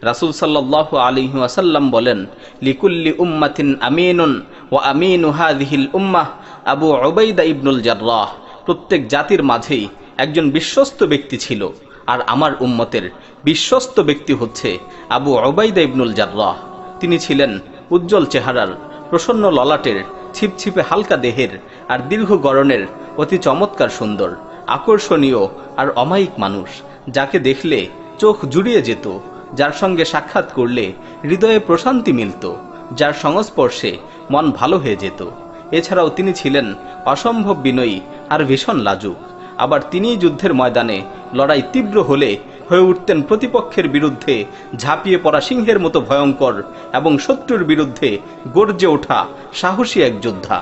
রাসূল সাল্লাল্লাহু আলাইহি ওয়াসাল্লাম বলেন, লিকুল্লি উম্মাতিন আমিনুন ওয়া আমিনু হাযিহিল উম্মাহ আবু উবাইদা ইবনুল জাররাহ। প্রত্যেক জাতির মাঝেই একজন বিশ্বস্ত ব্যক্তি ছিল, আর আমার উম্মতের বিশ্বস্ত ব্যক্তি হচ্ছে আবু উবাইদা ইবনুল জাররাহ। তিনি ছিলেন উজ্জ্বল চেহারার, প্রসন্ন ললাটের, ছিপছিপে হালকা দেহের আর দীর্ঘ গড়নের অতি চমৎকার সুন্দর, আকর্ষণীয় আর অমায়িক মানুষ, যাকে দেখলে চোখ জুড়িয়ে যেত, যার সঙ্গে সাক্ষাৎ করলে হৃদয়ে প্রশান্তি মিলত, যার সংস্পর্শে মন ভালো হয়ে যেত। এছাড়াও তিনি ছিলেন অসম্ভব বিনয়ী আর ভীষণ লাজুক। আবার তিনিই যুদ্ধের ময়দানে লড়াই তীব্র হলে হয়ে উঠতেন প্রতিপক্ষের বিরুদ্ধে ঝাঁপিয়ে পড়া সিংহের মতো ভয়ঙ্কর এবং শত্রুর বিরুদ্ধে গর্জে ওঠা সাহসী এক যোদ্ধা।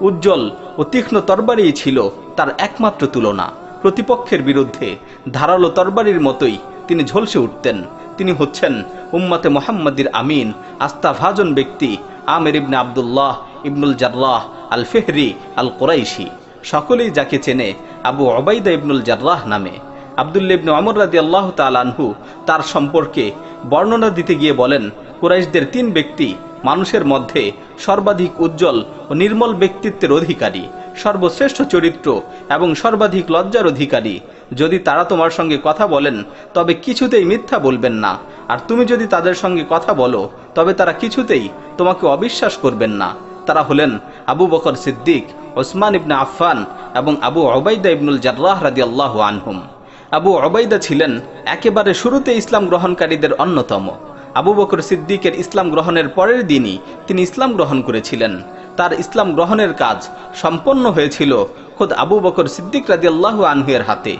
উজ্জ্বল ও তীক্ষ্ণ তরবারিই ছিল তার একমাত্র তুলনা। প্রতিপক্ষের বিরুদ্ধে ধারালো তরবারির মতোই তিনি ঝলসে উঠতেন। তিনি হচ্ছেন উম্মতে মুহাম্মাদির আমিন, আস্থাভাজন ব্যক্তি আমের ইবনে আবদুল্লাহ ইবনুল জাররাহ আল ফেহরি আল কুরাইশি। সকলেই যাকে চেনে আবু উবাইদা ইবনুল জাররাহ নামে। আব্দুল্লাহ ইবনে ওমর রাদিয়াল্লাহু তাআলা আনহু তার সম্পর্কে বর্ণনা দিতে গিয়ে বলেন, কুরাইশদের 3 ব্যক্তি মানুষের মধ্যে সর্বাধিক উজ্জ্বল ও নির্মল ব্যক্তিত্বের অধিকারী, সর্বশ্রেষ্ঠ চরিত্র এবং সর্বাধিক লজ্জার অধিকারী। যদি তারা তোমার সঙ্গে কথা বলেন তবে কিছুতেই মিথ্যা বলবেন না, আর তুমি যদি তাদের সঙ্গে কথা বলো তবে তারা কিছুতেই তোমাকে অবিশ্বাস করবেন না। তারা হলেন আবু বকর সিদ্দিক, ওসমান ইবনে আফফান এবং আবু উবাইদা ইবনুল জাররাহ রাদিয়াল্লাহু আনহুম। আবু উবাইদা ছিলেন একেবারে শুরুতে ইসলাম গ্রহণকারীদের অন্যতম। আবু বকর সিদ্দিকের ইসলাম গ্রহণের পরের দিনই তিনি ইসলাম গ্রহণ করেছিলেন। তার ইসলাম গ্রহণের কাজ সম্পন্ন হয়েছিল খোদ আবু বকর সিদ্দিক রাদিয়াল্লাহু আনহু এর হাতে।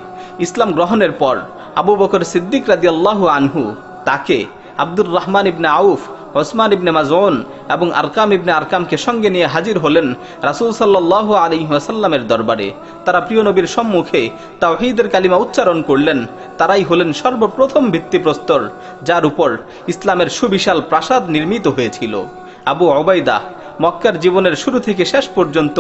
ইসলাম গ্রহণের পর আবু বকর সিদ্দিক রাদিয়াল্লাহু আনহু তাকে আব্দুর রহমান ইবনে আউফ, ওসমান ইবনে মাজউন এবং আরকাম ইবনে আরকামকে সঙ্গে নিয়ে হাজির হলেন রাসূল সাল্লাল্লাহু আলাইহি ওয়াসাল্লামের দরবারে। তারা প্রিয় নবীর সম্মুখে তাওহীদের কালিমা উচ্চারণ করলেন। তারাই হলেন সর্বপ্রথম ভিত্তিপ্রস্তর যার উপর ইসলামের সুবিশাল প্রাসাদ নির্মিত হয়েছিল। আবু উবাইদা মক্কার জীবনের শুরু থেকে শেষ পর্যন্ত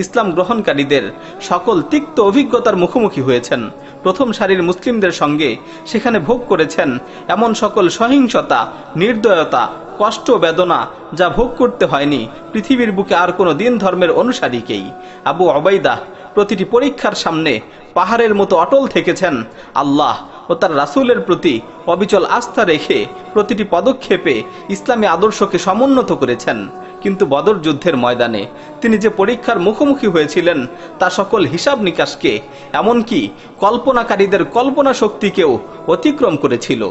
ইসলাম গ্রহণকারীদের সকল তিক্ত অভিজ্ঞতার মুখোমুখি হয়েছেন। প্রথম সারির মুসলিমদের সঙ্গে সেখানে ভোগ করেছেন এমন সকল সহিংসতা, নির্দয়তা, কষ্ট, বেদনা যা ভোগ করতে হয়নি পৃথিবীর বুকে আর কোনো দিন ধর্মের অনুসারীকেই। আবু উবাইদা প্রতিটি পরীক্ষার সামনে পাহাড়ের মতো অটল থেকেছেন। আল্লাহ ও তার রাসূলের প্রতি অবিচল আস্থা রেখে প্রতিটি পদক্ষেপে ইসলামী আদর্শকে সমুন্নত করেছেন। কিন্তু বদর যুদ্ধের ময়দানে তিনি যে পরীক্ষার মুখোমুখি হয়েছিলেন তা সকল হিসাব নিকাশকে, এমনকি কল্পনাকারীদের কল্পনা শক্তিকেও অতিক্রম করেছিল।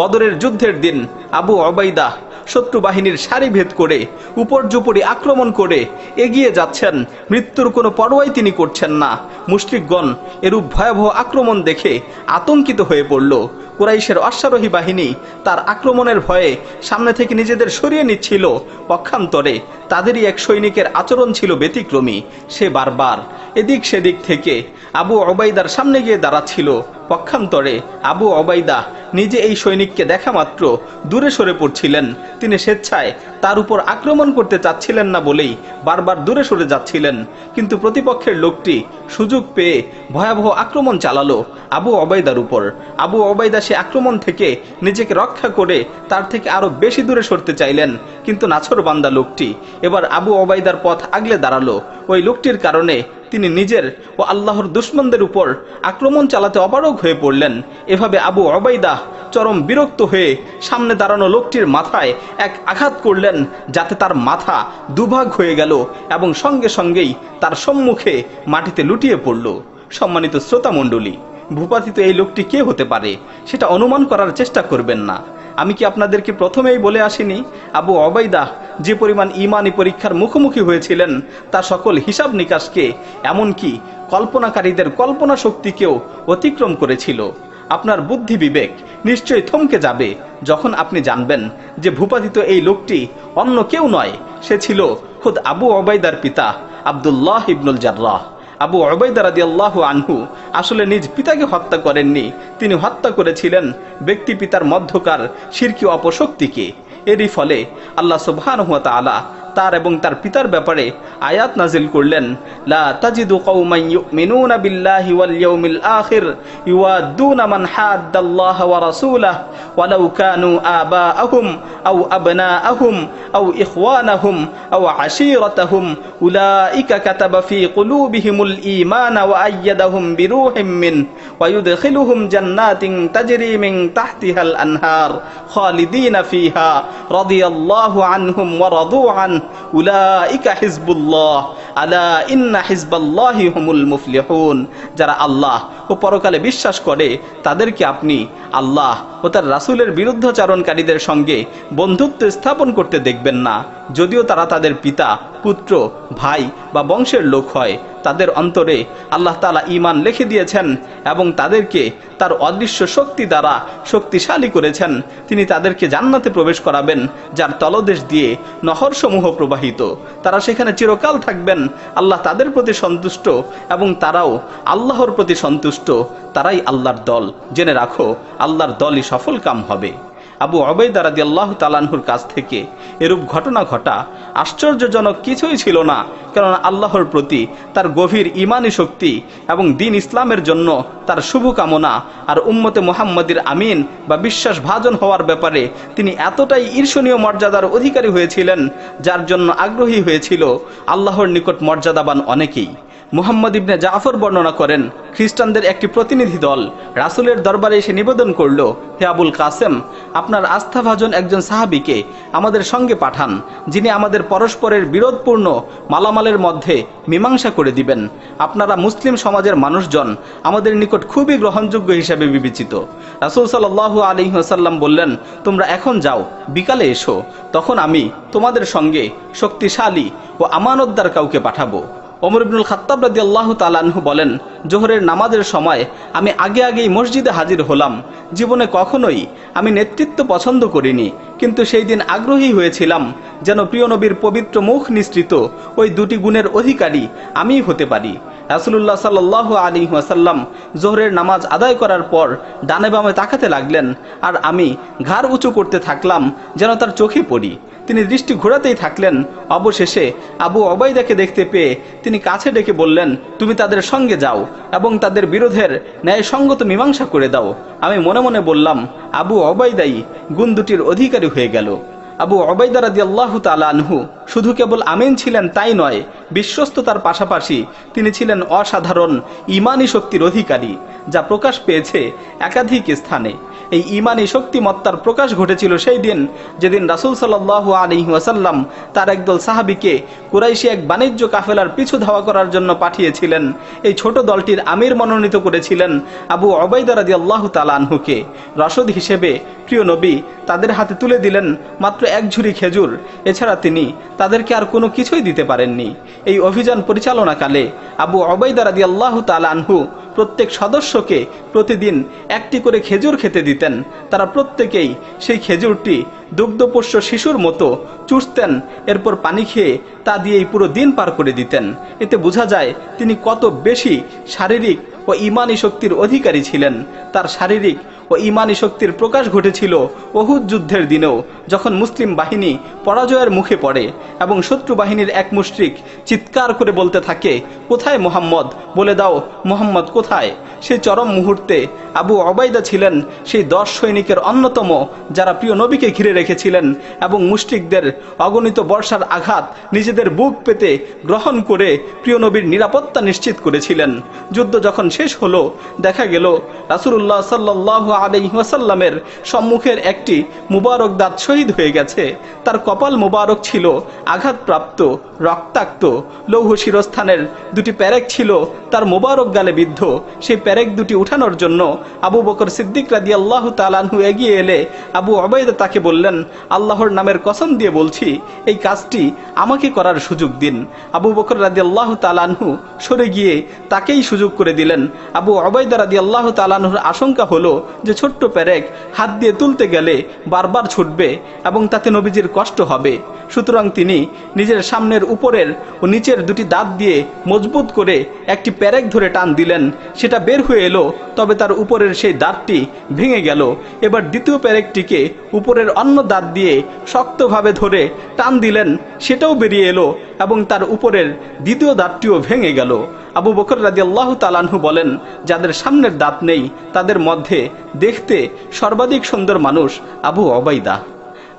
বদরের যুদ্ধের দিন আবু উবাইদা শত্রু বাহিনীর সারি ভেদ করে উপর্যুপরি আক্রমণ করে এগিয়ে যাচ্ছেন। মৃত্যুর কোনো পরোয়াই তিনি করছেন না। মুশরিকগণ এরূপ ভয়াবহ আক্রমণ দেখে আতঙ্কিত হয়ে পড়ল। কুরাইশের অশ্বারোহী বাহিনী তার আক্রমণের ভয়ে সামনে থেকে নিজেদের সরিয়ে নিচ্ছিল। পক্ষান্তরে তাদেরই এক সৈনিকের আচরণ ছিল ব্যতিক্রমী। সে বারবার এদিক সেদিক থেকে আবু উবাইদার সামনে গিয়ে দাঁড়াচ্ছিল। পক্ষান্তরে আবু উবাইদা নিজে এই সৈনিককে দেখা মাত্র দূরে সরে পড়ছিলেন। তিনি স্বেচ্ছায় তার উপর আক্রমণ করতে চাচ্ছিলেন না বলেই বারবার দূরে সরে যাচ্ছিলেন। কিন্তু প্রতিপক্ষের লোকটি সুযোগ পেয়ে ভয়াবহ আক্রমণ চালালো আবু উবাইদার উপর। আবু উবাইদা সে আক্রমণ থেকে নিজেকে রক্ষা করে তার থেকে আরো বেশি দূরে সরতে চাইলেন, কিন্তু নাছোড়বান্দা লোকটি এবার আবু উবাইদার পথ আগলে দাঁড়ালো। ওই লোকটির কারণে তিনি নিজের ও আল্লাহর দুশমনদের উপর আক্রমণ চালাতে অপারগ হয়ে পড়লেন। এভাবে আবু উবাইদা চরম বিরক্ত হয়ে সামনে দাঁড়ানো লোকটির মাথায় এক আঘাত করলেন, যাতে তার মাথা দুভাগ হয়ে গেল এবং সঙ্গে সঙ্গেই তার সম্মুখে মাটিতে লুটিয়ে পড়ল। সম্মানিত শ্রোতা মণ্ডলী, ভূপাতিত এই লোকটি কে হতে পারে সেটা অনুমান করার চেষ্টা করবেন না। আমি কি আপনাদেরকে প্রথমেই বলে আসিনি আবু উবাইদা যে পরিমাণ ঈমানি পরীক্ষার মুখোমুখি হয়েছিলেন তা সকল হিসাব নিকাশকে, এমনকি কল্পনাকারীদের কল্পনা শক্তিকেও অতিক্রম করেছিল। আপনার বুদ্ধি বিবেক নিশ্চয়ই থমকে যাবে যখন আপনি জানবেন যে ভূপাতিত এই লোকটি অন্য কেউ নয়, সে ছিল খোদ আবু উবাইদার পিতা আব্দুল্লাহ ইবনুল জাররাহ। আবু উবাইদা রাদিয়াল্লাহু আনহু আসলে নিজ পিতাকে হত্যা করেননি, তিনি হত্যা করেছিলেন ব্যক্তি পিতার মধ্যকার শিরকি অপশক্তিকে। এরই ফলে আল্লাহ সুবহানাহু ওয়া তাআলা তার এবং তার পিতার ব্যাপারে আয়াত নাজিল করলেন, লা তাজিদু কওমান ইউমিনুনা বিল্লাহি ওয়াল ইয়াউমিল আখির ইউয়াদুনা মান হাদ্দাল্লাহ ওয়া রাসূলাহু ওয়ালাউ কানু আবাআহুম আও আবনাআহুম আও ইখওয়ানাহুম আও আশীরাতাহুম উলাইকা কাতাবা ফি কুলুবিহিমুল ঈমানা ওয়া আইয়াদাহুম বিরূহিম মিনহু ওয়া ইউদখিলুহুম জান্নাতিন তাজরি মিন তাহতিহাল আনহার খালিদিনা ফিহা রাদিয়াল্লাহু আনহুম ওয়া রাদু আনহু উলাইকা হিজবুল্লাহ আলা ইন্না হিজবাল্লাহি হুমুল মুফলিহুন। যারা আল্লাহ ও পরকালে বিশ্বাস করে তাদেরকে আপনি আল্লাহ ও তার রাসূলের বিরুদ্ধাচরণকারীদের সঙ্গে বন্ধুত্ব স্থাপন করতে দেখবেন না, যদিও তারা তাদের পিতা, পুত্র, ভাই বা বংশের লোক হয়। তাদের অন্তরে আল্লাহ তাআলা ঈমান লিখে দিয়েছেন এবং তাদেরকে তার অদৃশ্য শক্তি দ্বারা শক্তিশালী করেছেন। তিনি তাদেরকে জান্নাতে প্রবেশ করাবেন, যার তলদেশ দিয়ে নহরসমূহ প্রবাহিত। তারা সেখানে চিরকাল থাকবেন। আল্লাহ তাদের প্রতি সন্তুষ্ট এবং তারাও আল্লাহর প্রতি সন্তুষ্ট। তারাই আল্লাহর দল। জেনে রাখো, আল্লাহর দলই সফল কাম হবে। আবু উবাইদা রাদিয়াল্লাহু তাআলা আনহুর কাছ থেকে এরূপ ঘটনা ঘটা আশ্চর্যজনক কিছুই ছিল না, কারণ আল্লাহর প্রতি তার গভীর ঈমানী শক্তি এবং দ্বীন ইসলামের জন্য তার শুভকামনা আর উম্মতে মুহাম্মাদির আমিন বা বিশ্বাসভাজন হওয়ার ব্যাপারে তিনি এতটাই ঈর্ষণীয় মর্যাদার অধিকারী হয়েছিলেন, যার জন্য আগ্রহী হয়েছিল আল্লাহর নিকট মর্যাদাবান অনেকেই। মুহাম্মদ ইবনে জাফর বর্ণনা করেন, খ্রিস্টানদের একটি প্রতিনিধি দল রাসূলের দরবারে এসে নিবেদন করল, হে আবুল কাসেম, আপনার আস্থাভাজন একজন সাহাবীকে আমাদের সঙ্গে পাঠান, যিনি আমাদের পরস্পরের বিরোধপূর্ণ মালামালের মধ্যে মীমাংসা করে দিবেন। আপনারা মুসলিম সমাজের মানুষজন আমাদের নিকট খুবই গ্রহণযোগ্য হিসাবে বিবেচিত। রাসূল সাল্লাল্লাহু আলাইহি ওয়াসাল্লাম বললেন, তোমরা এখন যাও, বিকালে এসো, তখন আমি তোমাদের সঙ্গে শক্তিশালী ও আমানতদার কাউকে পাঠাবো। ওমর ইবনুল খাত্তাব রাদিয়াল্লাহু তাআলা আনহু বলেন, জোহরের নামাজের সময় আমি আগেই মসজিদে হাজির হলাম। জীবনে কখনোই আমি নেতৃত্ব পছন্দ করিনি, কিন্তু সেই দিন আগ্রহী হয়েছিলাম যেন প্রিয় নবীর পবিত্র মুখ নিঃসৃত ওই দুটি গুণের অধিকারী আমিই হতে পারি। রাসূলুল্লাহ সাল্লাল্লাহু আলাইহি ওয়াসাল্লাম জোহরের নামাজ আদায় করার পর ডানে বামে তাকাতে লাগলেন, আর আমি ঘাড় উঁচু করতে থাকলাম যেন তার চোখে পড়ি। তিনি দৃষ্টি ঘোরাতেই থাকলেন। অবশেষে আবু উবাইদাকে দেখতে পেয়ে তিনি কাছে ডেকে বললেন, তুমি তাদের সঙ্গে যাও এবং তাদের বিরোধের ন্যায়সঙ্গত মীমাংসা করে দাও। আমি মনে মনে বললাম, আবু উবাইদাই গুণ দুটির অধিকারী হয়ে গেল। আবু উবাইদা রাদিয়াল্লাহু তাআলা আনহু শুধু কেবল আমিন ছিলেন তাই নয়, বিশ্বস্ততার পাশাপাশি তিনি ছিলেন অসাধারণ ঈমানী শক্তির অধিকারী, যা প্রকাশ পেয়েছে একাধিক স্থানে। এই ঈমানী শক্তিমত্তার প্রকাশ ঘটেছিল সেই দিন যেদিন রাসূল সাল্লাল্লাহু আলাইহি ওয়াসাল্লাম তার একদল সাহাবীকে কুরাইশি এক বাণিজ্য কাফেলার পিছু ধাওয়া করার জন্য পাঠিয়েছিলেন। এই ছোট দলটির আমির মনোনীত করেছিলেন আবু উবাইদা রাদিয়াল্লাহু তাআলা আনহুকে। রসদ হিসেবে প্রিয় নবী তাদের হাতে তুলে দিলেন মাত্র এক ঝুড়ি খেজুর। এছাড়া তিনি তাদেরকে আর কোনো কিছুই দিতে পারেননি। এই অভিযান পরিচালনাকালে আবু উবাইদা রাদিয়াল্লাহু তাআলা আনহু প্রত্যেক সদস্যকে প্রতিদিন একটি করে খেজুর খেতে দিতেন। তারা প্রত্যেকেই সেই খেজুরটি দুগ্ধপোষ্য শিশুর মতো চুষতেন, এরপর পানি খেয়ে তা দিয়েই পুরো দিন পার করে দিতেন। এতে বোঝা যায় তিনি কত বেশি শারীরিক ও ঈমানী শক্তির অধিকারী ছিলেন। তার শারীরিক ও ঈমানী শক্তির প্রকাশ ঘটেছিল উহুদ যুদ্ধের দিনেও, যখন মুসলিম বাহিনী পরাজয়ের মুখে পড়ে এবং শত্রু বাহিনীর এক মুশরিক চিৎকার করে বলতে থাকে, কোথায় মুহাম্মদ, বলে দাও মুহাম্মদ কোথায়। সেই চরম মুহূর্তে আবু উবাইদা ছিলেন সেই 10 সৈনিকের অন্যতম, যারা প্রিয় নবীকে ঘিরে রেখেছিলেন এবং মুশরিকদের অগণিত বর্ষার আঘাত নিজেদের বুক পেতে গ্রহণ করে প্রিয় নবীর নিরাপত্তা নিশ্চিত করেছিলেন। যুদ্ধ যখন শেষ হলো, দেখা গেল রাসূলুল্লাহ সাল্লাল্লাহু আলাইহি ওয়াসাল্লামের সম্মুখের একটি মুবারক দাঁত শহীদ হয়ে গেছে। তার কপাল মুবারক ছিল আঘাতপ্রাপ্ত, রক্তাক্ত। লৌহ শিরস্থানের দুটি প্যারেক ছিল তার মুবারক গালে বিদ্ধ। সেই প্যারেক দুটি উঠানোর জন্য আবু বকর সিদ্দিক রাদিয়াল্লাহু তাআলা আনহু এগিয়ে এলে আবু উবাইদা তাকে বললেন, আল্লাহর নামের কসম দিয়ে বলছি, এই কাজটি আমাকে করার সুযোগ দিন। আবু বকর রাদিয়াল্লাহু তাআলা আনহু সরে গিয়ে তাকেই সুযোগ করে দিলেন। আবু উবাইদা রাদিয়াল্লাহু তাআলা আনহুর আশঙ্কা হলো যে ছোট্ট প্যারেক হাত দিয়ে তুলতে গেলে বারবার ছুটবে এবং তাতে নবীজির কষ্ট হবে। সুতরাং তিনি নিজের সামনের উপরের ও নিচের দুটি দাঁত দিয়ে মজবুত করে একটি পেরেক ধরে টান দিলেন, সেটা বের হয়ে এলো, তবে তার উপরের সেই দাঁতটি ভেঙে গেল। এবার দ্বিতীয় পেরেকটিকে উপরের অন্য দাঁত দিয়ে শক্তভাবে ধরে টান দিলেন, সেটাও বেরিয়ে এলো এবং তার উপরের দ্বিতীয় দাঁতটিও ভেঙে গেল। আবু বকর রাদিয়াল্লাহু তাআলা আনহু বলেন, যাদের সামনের দাঁত নেই তাদের মধ্যে দেখতে সর্বাধিক সুন্দর মানুষ আবু উবাইদা।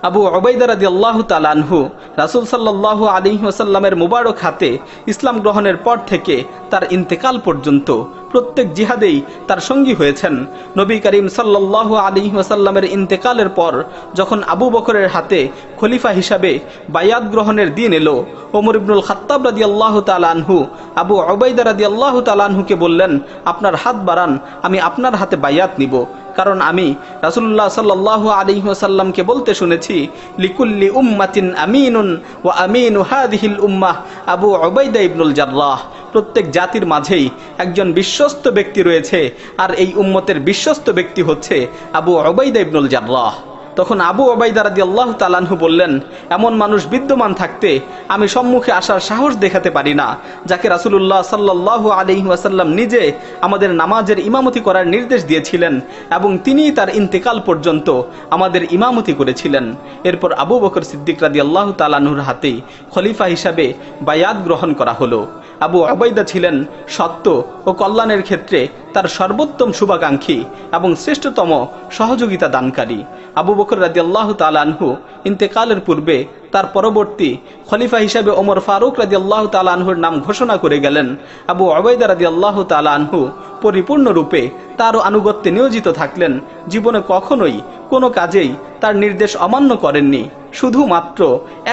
আবু উবাইদা রাদিয়াল্লাহু তাআলা আনহু রাসূল সাল্লাল্লাহু আলাইহি ওয়াসাল্লামের মুবারক হাতে ইসলাম গ্রহণের পর থেকে তার ইন্তেকাল পর্যন্ত প্রত্যেক জিহাদেই তার সঙ্গী হয়েছেন। নবী করিম সাল্লাল্লাহু আলাইহি ওয়াসাল্লামের ইন্তেকালের পর যখন আবু বকরের হাতে খলিফা হিসাবে বায়াত গ্রহণের দিন এলো, ওমর ইবনুল খাত্তাব রাদিয়াল্লাহু তাআলা আনহু আবু উবাইদা রাদিয়াল্লাহু তাআলা আনহুকে বললেন, আপনার হাত বাড়ান, আমি আপনার হাতে বায়াত নিব, কারণ আমি রাসূলুল্লাহ সাল্লাল্লাহু আলাইহি ওয়াসাল্লামকে বলতে শুনেছি, লিকুল্লি উম্মাতিন আমিনুন ওয়া আমিনু হাযিহিল উম্মাহ আবু উবাইদা ইবনুল জাররাহ। প্রত্যেক জাতির মাঝেই একজন বিশ্বস্ত ব্যক্তি রয়েছে, আর এই উম্মতের বিশ্বস্ত ব্যক্তি হচ্ছে আবু উবাইদা ইবনুল জাররাহ। তখন আবু উবাইদা রাদিয়াল্লাহু তাআলা আনহু বললেন, এমন মানুষ বিদ্যমান থাকতে আমি সম্মুখে আসার সাহস দেখাতে পারি না, যাকে রাসূলুল্লাহ সাল্লাল্লাহু আলাইহি ওয়াসাল্লাম নিজে আমাদের নামাজের ইমামতি করার নির্দেশ দিয়েছিলেন এবং তিনিই তার ইন্তেকাল পর্যন্ত আমাদের ইমামতি করেছিলেন। এরপর আবু বকর সিদ্দিক রাদিয়াল্লাহু তাআলা আনহুর হাতেই খলিফা হিসাবে বায়াত গ্রহণ করা হলো। আবু উবাইদা ছিলেন সত্য ও কল্যাণের ক্ষেত্রে তার সর্বোত্তম শুভাকাঙ্ক্ষী এবং শ্রেষ্ঠতম সহযোগিতা দানকারী। আবু বকর রাদিয়াল্লাহু তাআলা আনহু ইন্তেকালের পূর্বে তার পরবর্তী খলিফা হিসাবে ওমর ফারুক রাদিয়াল্লাহু তাআলা আনহুর নাম ঘোষণা করে গেলেন। আবু উবাইদা রাদিয়াল্লাহু তাআলা আনহু পরিপূর্ণরূপে তারও আনুগত্যে নিয়োজিত থাকলেন। জীবনে কখনোই কোনো কাজেই তার নির্দেশ অমান্য করেননি, শুধুমাত্র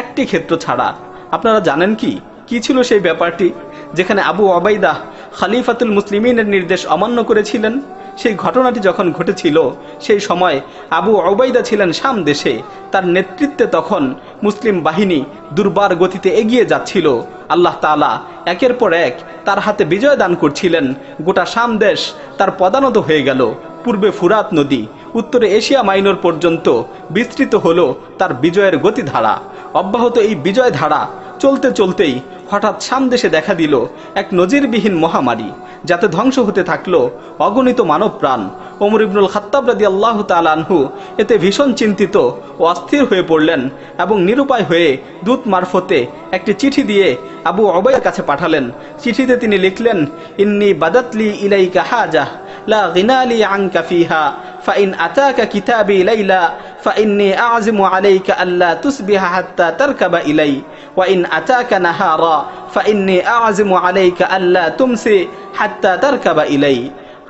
একটি ক্ষেত্র ছাড়া। আপনারা জানেন কি ছিল সেই ব্যাপারটি যেখানে আবু উবাইদা খলিফাতুল মুসলিমিনের নির্দেশ অমান্য করেছিলেন? সেই ঘটনাটি যখন ঘটেছিল সেই সময় আবু উবাইদা ছিলেন শাম দেশে। তার নেতৃত্বে তখন মুসলিম বাহিনী দুর্বার গতিতে এগিয়ে যাচ্ছিল। আল্লাহ তাআলা একের পর এক তার হাতে বিজয় দান করছিলেন। গোটা শাম দেশ তার পদানত হয়ে গেল। পূর্বে ফুরাত নদী, উত্তরে এশিয়া মাইনর পর্যন্ত বিস্তৃত হলো তার বিজয়ের গতিধারা। অব্যাহত এই বিজয় ধারা চলতে চলতেই হঠাৎ শাম দেশে দেখা দিল এক নজিরবিহীন মহামারী, যাতে ধ্বংস হতে থাকলো অগণিত মানব প্রাণ। ওমর ইবনুল খাত্তাব রাদিয়াল্লাহু তাআলা আনহু এতে ভীষণ চিন্তিত ও অস্থির হয়ে পড়লেন এবং নিরুপায় হয়ে দূত মারফতে একটি চিঠি দিয়ে আবু উবাইদার কাছে পাঠালেন। চিঠিতে তিনি লিখলেন, ইন্নী বাদাতলি ইলাইকা হাজাহ লা গিনালি আনকা ফিহা ফাইন আতাকা কিতাবি লাইলা ফাইন্নী আযিমু আলাইকা আল্লা তুসবিহা হাত্তা তারকাবা ইলাই ওয়াইন আতাকা নাহারা ফাইন্নী আযিমু আলাইকা আল্লা তুমসি হাত্তা তারকাবা ইলাই।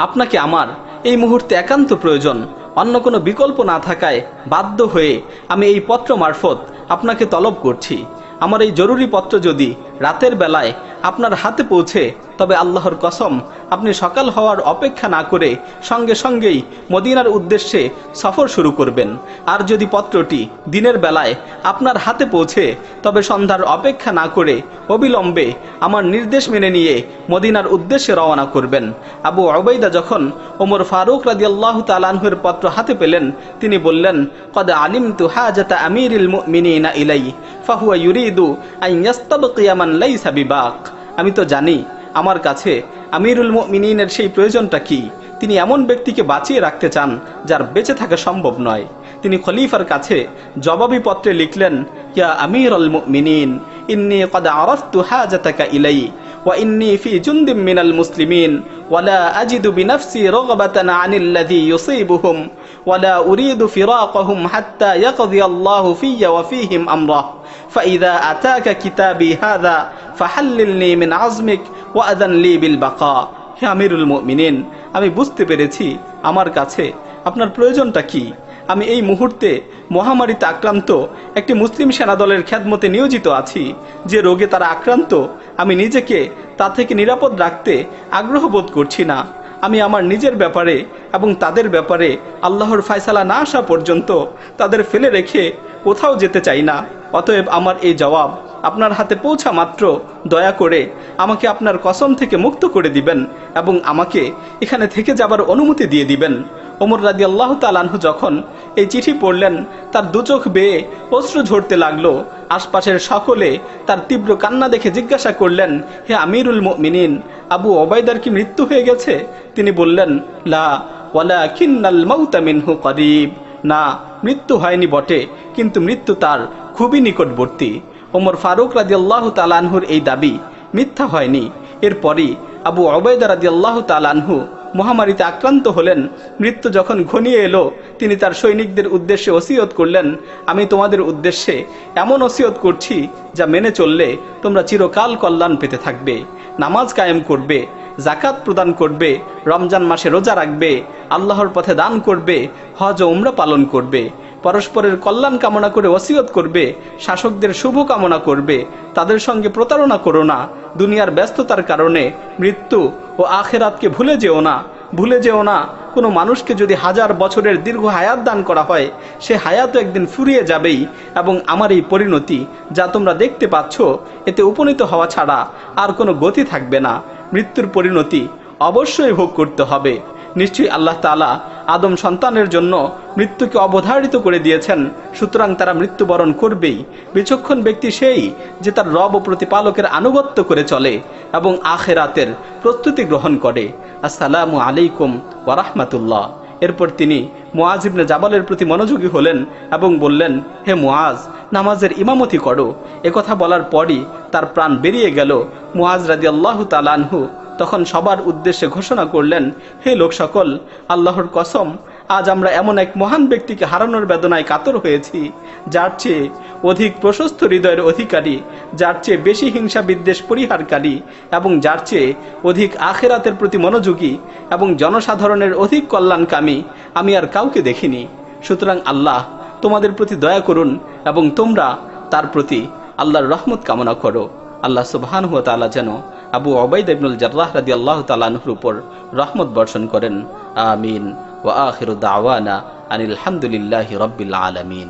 আপনাকে আমার এই মুহূর্তে একান্ত প্রয়োজন। অন্য কোনো বিকল্প না থাকায় বাধ্য হয়ে আমি এই পত্র মারফত আপনাকে তলব করছি। আমার এই জরুরি পত্র যদি রাতের বেলায় আপনার হাতে পৌঁছে, তবে আল্লাহর কসম আপনি সকাল হওয়ার অপেক্ষা না করে সঙ্গে সঙ্গেই মদিনার উদ্দেশ্যে সফর শুরু করবেন। আর যদি পত্রটি দিনের বেলায় আপনার হাতে পৌঁছে, তবে সন্ধ্যার অপেক্ষা না করে অবিলম্বে আমার নির্দেশ মেনে নিয়ে মদিনার উদ্দেশ্যে রওনা করবেন। আবু উবাইদা যখন ওমর ফারুক রাদিয়াল্লাহু তাআলা আনহুর পত্র হাতে পেলেন, তিনি বললেন, কদ আলিমতু হাজাতা আমিরিল মুমিনিনা ইলাই ফাহুয়া ইউরিদু আন ইয়াস্তাবকিয়া মান লাইসা বিবাক। আমি তো জানি আমার কাছে আমিরুল মুমিনিনের সেই প্রয়োজনটা কি। তিনি এমন ব্যক্তিকে বাঁচিয়ে রাখতে চান যার বেঁচে থাকা সম্ভব নয়। তিনি খলিফার কাছে জবাবি পত্রে লিখলেন, ইয়া আমিরুল মুমিনিন ইন্নী কদ আরাফতু হাজাতাকা ইলাই ওয়া ইন্নী ফি জুনদিম মিনাল মুসলিমিন ওয়ালা আজিদু বিনাফসি রাগবাতান আনিল্লাযী ইউসিবুহুম ওয়ালা উরিদু ফিরাকাহুম হাত্তা ইয়াকযি আল্লাহু ফিয়া ওয়া ফীহিম আমরাহ ফাইযা আতাকা কিতাবি হাযা ফাহাল্লিলনি মিন আযমিক ওয়া আযান লি বিল বাকা। হে আমিরুল মুমিনিন, আমি বুঝতে পেরেছি আমার কাছে আপনার প্রয়োজনটা কি। আমি এই মুহূর্তে মহামারীতে আক্রান্ত একটি মুসলিম সেনাদলের খেদমতে নিয়োজিত আছি। যে রোগে তারা আক্রান্ত, আমি নিজেকে তা থেকে নিরাপদ রাখতে আগ্রহ বোধ করছি না। আমি আমার নিজের ব্যাপারে এবং তাদের ব্যাপারে আল্লাহর ফয়সালা না আসা পর্যন্ত তাদের ফেলে রেখে কোথাও যেতে চাই না। অতএব আমার এই জবাব আপনার হাতে পৌঁছা মাত্র দয়া করে আমাকে আপনার কসম থেকে মুক্ত করে দিবেন এবং আমাকে এখানে থেকে যাবার অনুমতি দিয়ে দিবেন। ওমর রাদিয়াল্লাহু তাআলা আনহু যখন এই চিঠি পড়লেন, তার দু চোখ বেয়ে অশ্রু ঝরতে লাগলো। আশপাশের সকলে তার তীব্র কান্না দেখে জিজ্ঞাসা করলেন, হে আমিরুল মুমিনিন, আবু ওবায়দার কি মৃত্যু হয়ে গেছে? তিনি বললেন, লা ওয়ালাকিন্নাল মাউতা মিনহু করিব, না, মৃত্যু হয়নি বটে, কিন্তু মৃত্যু তার খুবই নিকটবর্তী। ওমর ফারুক রাদিয়াল্লাহু তাআলা আনহুর এই দাবি মিথ্যা হয়নি। এরপরই আবু ওবায়দা রাদিয়াল্লাহু তাআলা আনহু মহামারীতে আক্রান্ত হলেন। মৃত্যু যখন ঘনিয়ে এলো, তিনি তার সৈনিকদের উদ্দেশ্যে ওসিয়ত করলেন, আমি তোমাদের উদ্দেশ্যে এমন ওসিয়ত করছি যা মেনে চললে তোমরা চিরকাল কল্যাণ পেতে থাকবে। নামাজ কায়েম করবে, জাকাত প্রদান করবে, রমজান মাসে রোজা রাখবে, আল্লাহর পথে দান করবে, হজ ও উমরা পালন করবে, পরস্পরের কল্যাণ কামনা করে ওসিয়ত করবে, শাসকদের শুভ কামনা করবে, তাদের সঙ্গে প্রতারণা করো না, দুনিয়ার ব্যস্ততার কারণে মৃত্যু ও আখেরাতকে ভুলে যেও না। কোনো মানুষকে যদি 1000 বছরের দীর্ঘ হায়াত দান করা হয়, সে হায়াতও একদিন ফুরিয়ে যাবেই, এবং আমার এই পরিণতি যা তোমরা দেখতে পাচ্ছ, এতে উপনীত হওয়া ছাড়া আর কোনো গতি থাকবে না। মৃত্যুর পরিণতি অবশ্যই ভোগ করতে হবে। নিশ্চয়ই আল্লাহ তাআলা আদম সন্তানের জন্য মৃত্যুকে অবধারিত করে দিয়েছেন, সুতরাং তারা মৃত্যুবরণ করবেই। বিচক্ষণ ব্যক্তি সেই যে তার রব ও প্রতিপালকের আনুগত্য করে চলে এবং আখিরাতের প্রস্তুতি গ্রহণ করে। আসসালামু আলাইকুম ওয়া রাহমাতুল্লাহ। এরপর তিনি মুআজ ইবনে জাবালের প্রতি মনোযোগী হলেন এবং বললেন, হে মুআজ, নামাজের ইমামতি করো। একথা বলার পরই তার প্রাণ বেরিয়ে গেল। মুআজ রাদিয়াল্লাহু তাআলা আনহু তখন সবার উদ্দেশ্যে ঘোষণা করলেন, হে লোক সকল, আল্লাহর কসম, আজ আমরা এমন এক মহান ব্যক্তিকে হারানোর বেদনায় কাতর হয়েছি, যার চেয়ে অধিক প্রশস্ত হৃদয়ের অধিকারী, যার চেয়ে বেশি হিংসা বিদ্বেষ পরিহারকারী এবং যার চেয়ে অধিক আখিরাতের প্রতি মনোযোগী এবং জনসাধারণের অধিক কল্যাণকামী আমি আর কাউকে দেখিনি। সুতরাং আল্লাহ তোমাদের প্রতি দয়া করুন এবং তোমরা তার প্রতি আল্লাহর রহমত কামনা করো। আল্লাহ সুবহানাহু ওয়া তাআলা যেন আবু ওবায়দা ইবনুল জাররাহ রাদিয়াল্লাহু তাআলা আনহুর উপর রহমত বর্ষণ করেন। আমিন। ওয়া আখিরু দাওয়ানা আনিল হামদুলিল্লাহি রাব্বিল আলামিন।